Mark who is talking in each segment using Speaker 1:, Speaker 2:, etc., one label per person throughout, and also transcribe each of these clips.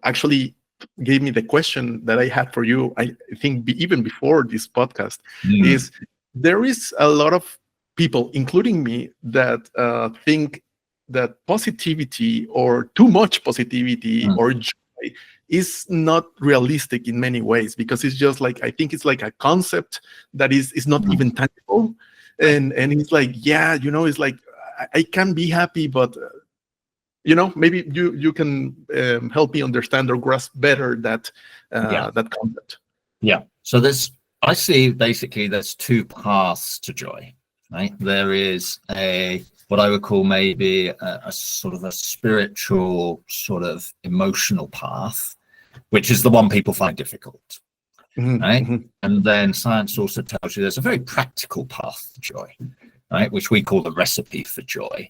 Speaker 1: actually gave me the question that I had for you. I think even before this podcast is there is a lot of people, including me, that think that positivity or too much positivity or joy is not realistic in many ways, because it's just like, I think it's like a concept that is not even tangible. And it's like, yeah, it's like, I can be happy, but maybe you can help me understand or grasp better that that concept.
Speaker 2: Yeah. So I see basically there's two paths to joy, right? There is what I would call maybe a sort of a spiritual sort of emotional path, which is the one people find difficult, right? And then science also tells you there's a very practical path to joy, right? Which we call the recipe for joy,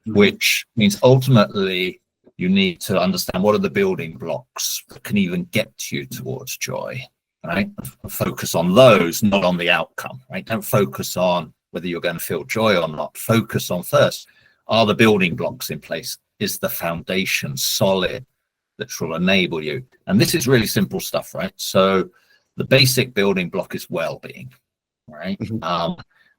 Speaker 2: which means ultimately you need to understand what are the building blocks that can even get you towards joy, right? Focus on those, not on the outcome, right? Don't focus on whether you're going to feel joy or not. Focus on first, are the building blocks in place? Is the foundation solid that will enable you? And this is really simple stuff, right? So the basic building block is well-being, right?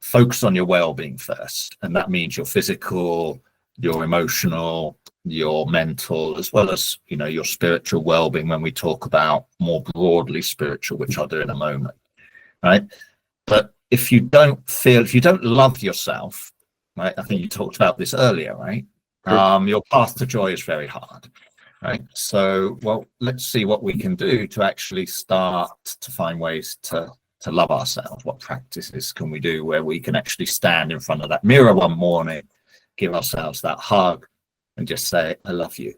Speaker 2: Focus on your well-being first. And that means your physical, your emotional, your mental, as well as, your spiritual well-being when we talk about more broadly spiritual, which I'll do in a moment, right? But if you don't love yourself, right? I think you talked about this earlier, right? Your path to joy is very hard, right? So, well, let's see what we can do to actually start to find ways to love ourselves. What practices can we do where we can actually stand in front of that mirror one morning, give ourselves that hug, and just say, I love you.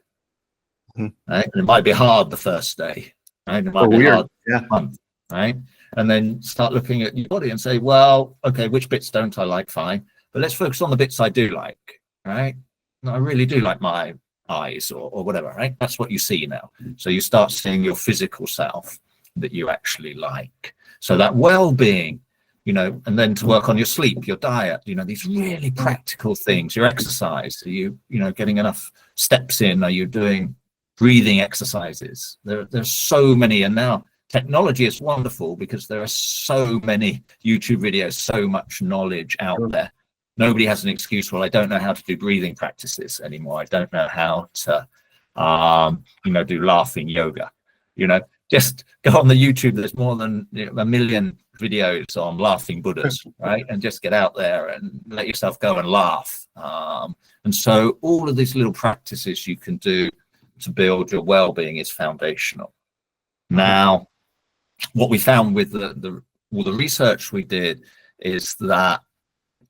Speaker 2: Right? And it might be hard the first day, right? It might be hard the month, right? And then start looking at your body and say, well, okay, which bits don't I like? Fine. But let's focus on the bits I do like, right? I really do like my eyes or whatever, right? That's what you see now. So you start seeing your physical self that you actually like. So that well-being, and then to work on your sleep, your diet, these really practical things, your exercise, are you, getting enough steps in? Are you doing breathing exercises? There's so many. And now technology is wonderful because there are so many YouTube videos, so much knowledge out there. Nobody has an excuse. Well, I don't know how to do breathing practices anymore. I don't know how to, do laughing yoga. Just go on the YouTube. There's more than 1 million videos on laughing Buddhas, right? And just get out there and let yourself go and laugh. And so all of these little practices you can do to build your well-being is foundational. Now, what we found with the research we did is that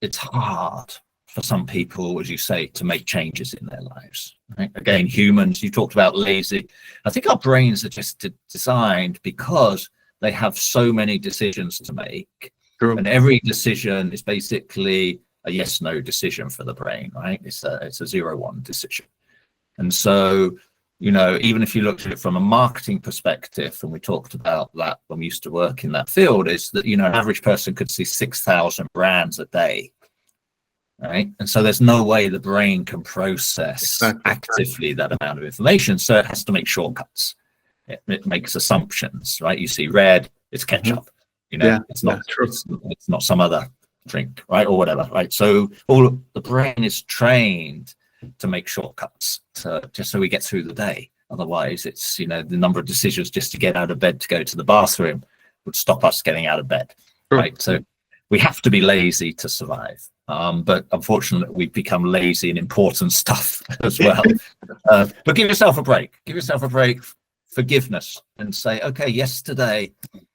Speaker 2: it's hard for some people, as you say, to make changes in their lives. Right? Again, humans, you talked about lazy. I think our brains are just designed because they have so many decisions to make.
Speaker 1: True.
Speaker 2: And every decision is basically a yes/no decision for the brain, right? It's a 0-1 decision. And so, even if you looked at it from a marketing perspective, and we talked about that when we used to work in that field, is that, an average person could see 6,000 brands a day, right? And so there's no way the brain can process actively that amount of information. So it has to make shortcuts. It makes assumptions, right? You see red, it's ketchup, it's not true. It's not some other drink, right? Or whatever, right? So the brain is trained to make shortcuts just so we get through the day. Otherwise, it's, the number of decisions just to get out of bed to go to the bathroom would stop us getting out of bed, right? So we have to be lazy to survive. But unfortunately, we've become lazy in important stuff as well. But give yourself a break. Give yourself a break, forgiveness, and say, okay, yesterday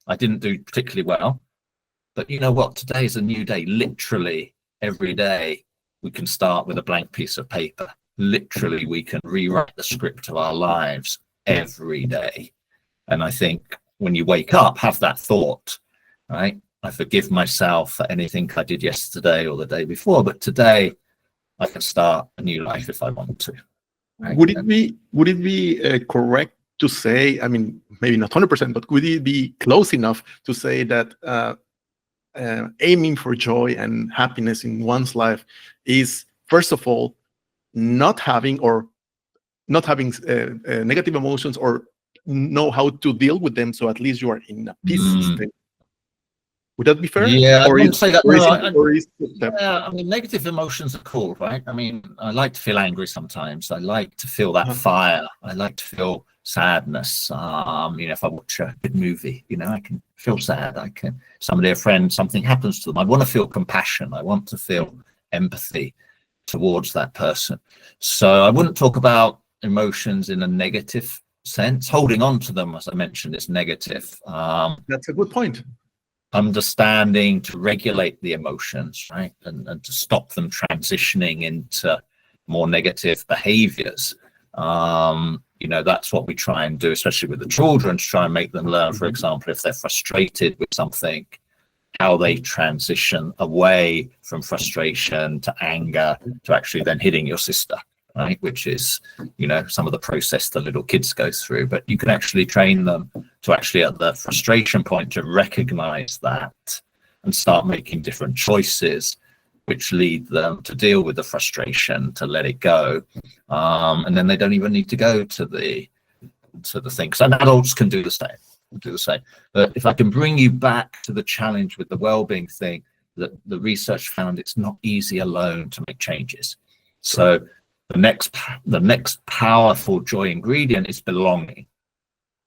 Speaker 2: I didn't do particularly well, but you know what? Today is a new day. Literally every day we can start with a blank piece of paper. Literally, we can rewrite the script of our lives every day. And I think when you wake up, have that thought, right? I forgive myself for anything I did yesterday or the day before, but today I can start a new life if I want to. Right?
Speaker 1: Would it be correct to say, I mean, maybe not 100%, but would it be close enough to say that aiming for joy and happiness in one's life is, first of all, not having or not having negative emotions, or know how to deal with them, so at least you are in a peace state. Would that be fair?
Speaker 2: Yeah, I wouldn't say that.
Speaker 1: Yeah,
Speaker 2: I mean, negative emotions are cool, right? I mean, I like to feel angry sometimes. I like to feel that fire. I like to feel sadness. If I watch a good movie, I can feel sad. A friend, something happens to them. I want to feel compassion. I want to feel empathy towards that person. So I wouldn't talk about emotions in a negative sense. Holding on to them, as I mentioned, is negative.
Speaker 1: That's a good point.
Speaker 2: Understanding to regulate the emotions, right, and to stop them transitioning into more negative behaviors. That's what we try and do, especially with the children, to try and make them learn, for example, if they're frustrated with something, how they transition away from frustration to anger to actually then hitting your sister, right? Which is, some of the process the little kids go through. But you can actually train them to actually, at the frustration point, to recognize that and start making different choices, which lead them to deal with the frustration, to let it go. And then they don't even need to go to the things. And adults can do the same. But if I can bring you back to the challenge with the well-being thing, that the research found it's not easy alone to make changes. So the next powerful joy ingredient is belonging,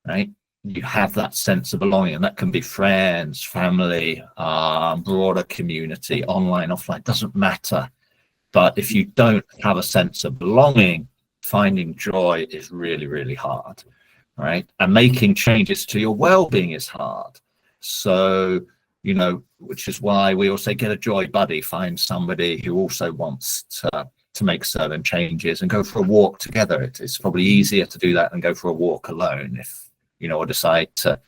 Speaker 2: right? You have that sense of belonging, and that can be friends, family, broader community, online, offline, doesn't matter. But if you don't have a sense of belonging, finding joy is really, really hard, right? And making changes to your well-being is hard. So, which is why we also get a joy buddy, find somebody who also wants to make certain changes and go for a walk together. It's probably easier to do that than go for a walk alone. If or decide to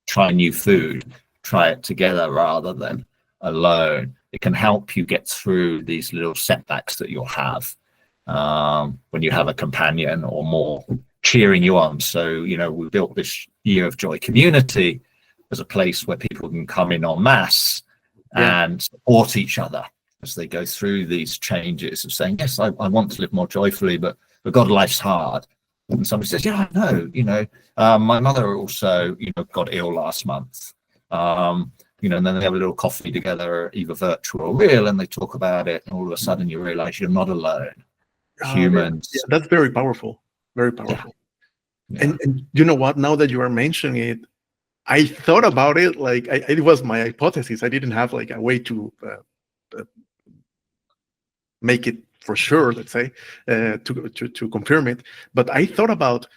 Speaker 2: try new food, try it together rather than alone. It can help you get through these little setbacks that you'll have when you have a companion or more cheering you on. So we built this Year of Joy community as a place where people can come in en masse and support each other as they go through these changes of saying, yes, I want to live more joyfully, but God, life's hard. And somebody says, yeah, I know, my mother also, got ill last month. And then they have a little coffee together, either virtual or real, and they talk about it. And all of a sudden you realize you're not alone. Humans.
Speaker 1: Yeah, that's very powerful. Very powerful. Yeah. And you know what? Now that you are mentioning it, I thought about it like it was my hypothesis. I didn't have like a way to make it for sure, let's say, to confirm it. But I thought about